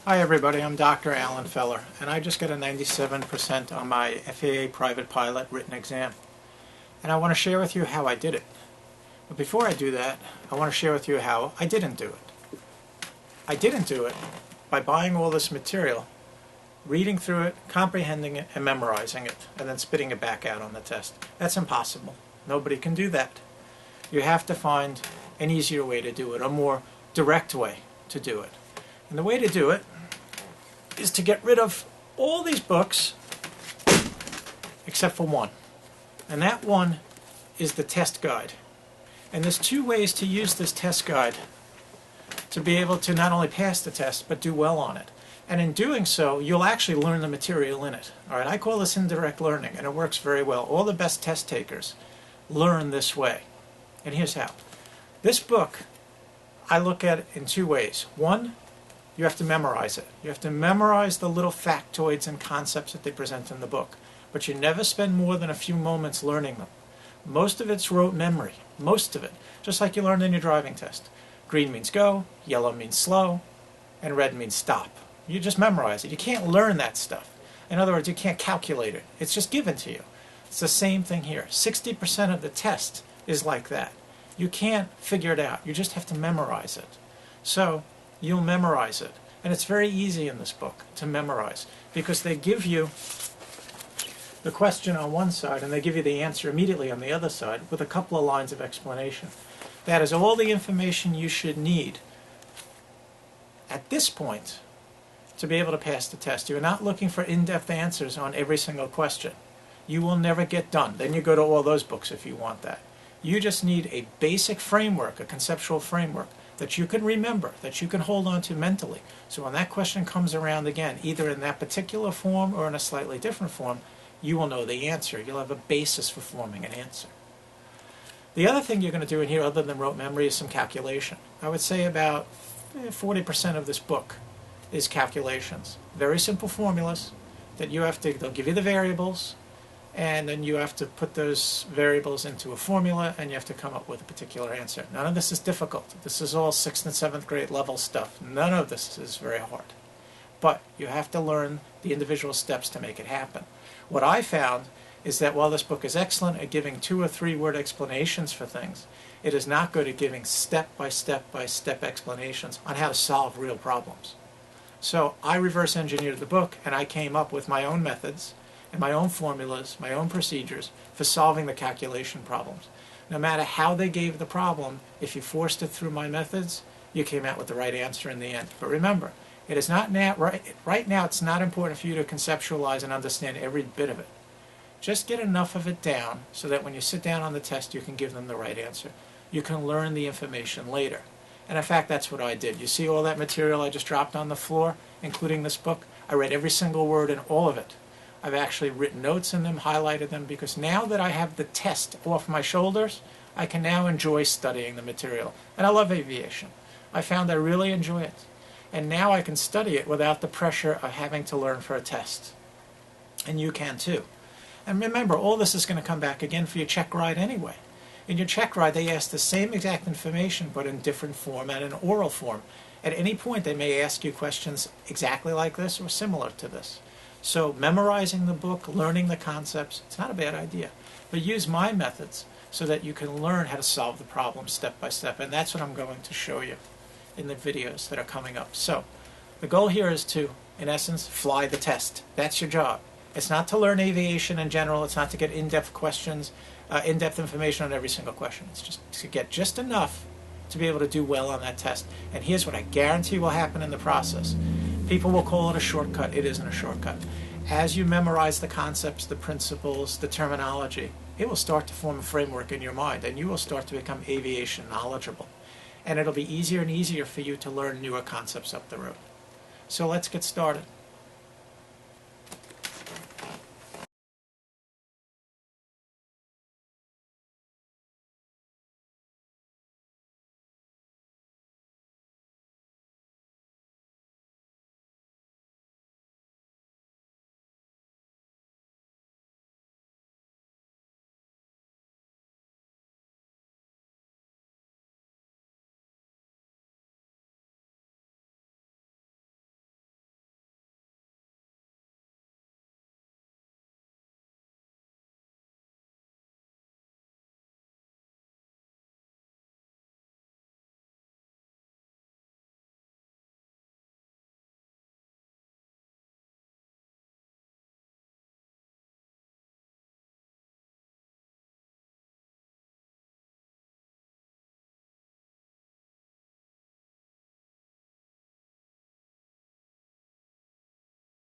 Hi everybody, I'm Dr. Alan Feller, and I just got a 97% on my FAA Private Pilot written exam. And I want to share with you how I did it. But before I do that, I want to share with you how I didn't do it. I didn't do it by buying all this material, reading through it, comprehending it, and memorizing it, and then spitting it back out on the test. That's impossible. Nobody can do that. You have to find an easier way to do it, a more direct way to do it. And the way to do it is to get rid of all these books except for one. And that one is the test guide. And there's two ways to use this test guide to be able to not only pass the test, but do well on it. And in doing so, you'll actually learn the material in it. All right, I call this indirect learning, and it works very well. All the best test takers learn this way. And here's how. This book, I look at it in two ways. One, you have to memorize it. You have to memorize the little factoids and concepts that they present in the book. But you never spend more than a few moments learning them. Most of it's rote memory. Most of it. Just like you learned in your driving test. Green means go, yellow means slow, and red means stop. You just memorize it. You can't learn that stuff. In other words, you can't calculate it. It's just given to you. It's the same thing here. 60% of the test is like that. You can't figure it out. You just have to memorize it. So, you'll memorize it. And it's very easy in this book to memorize because they give you the question on one side and they give you the answer immediately on the other side with a couple of lines of explanation. That is all the information you should need at this point to be able to pass the test. You're not looking for in-depth answers on every single question. You will never get done. Then you go to all those books if you want that. You just need a basic framework, a conceptual framework that you can remember, that you can hold on to mentally. So when that question comes around again, either in that particular form or in a slightly different form, you will know the answer. You'll have a basis for forming an answer. The other thing you're going to do in here, other than rote memory, is some calculation. I would say about 40% of this book is calculations. Very simple formulas that you have to, they'll give you the variables, and then you have to put those variables into a formula and you have to come up with a particular answer. None of this is difficult. This is all 6th and 7th grade level stuff. None of this is very hard. But you have to learn the individual steps to make it happen. What I found is that while this book is excellent at giving 2 or 3 word explanations for things, it is not good at giving step by step by step explanations on how to solve real problems. So I reverse engineered the book and I came up with my own methods and my own formulas, my own procedures for solving the calculation problems. No matter how they gave the problem, if you forced it through my methods, you came out with the right answer in the end. But remember, it is not now, right now it's not important for you to conceptualize and understand every bit of it. Just get enough of it down so that when you sit down on the test you can give them the right answer. You can learn the information later. And in fact, that's what I did. You see all that material I just dropped on the floor, including this book? I read every single word in all of it. I've actually written notes in them, highlighted them, because now that I have the test off my shoulders, I can now enjoy studying the material. And I love aviation. I found I really enjoy it. And now I can study it without the pressure of having to learn for a test. And you can too. And remember, all this is going to come back again for your check ride anyway. In your check ride, they ask the same exact information, but in different form and in oral form. At any point, they may ask you questions exactly like this or similar to this. So memorizing the book, learning the concepts, it's not a bad idea. But use my methods so that you can learn how to solve the problem step by step. And that's what I'm going to show you in the videos that are coming up. So the goal here is to, in essence, fly the test. That's your job. It's not to learn aviation in general. It's not to get in-depth questions, in-depth information on every single question. It's just to get just enough to be able to do well on that test. And here's what I guarantee will happen in the process. People will call it a shortcut. It isn't a shortcut. As you memorize the concepts, the principles, the terminology, it will start to form a framework in your mind, and you will start to become aviation knowledgeable. And it'll be easier and easier for you to learn newer concepts up the road. So let's get started.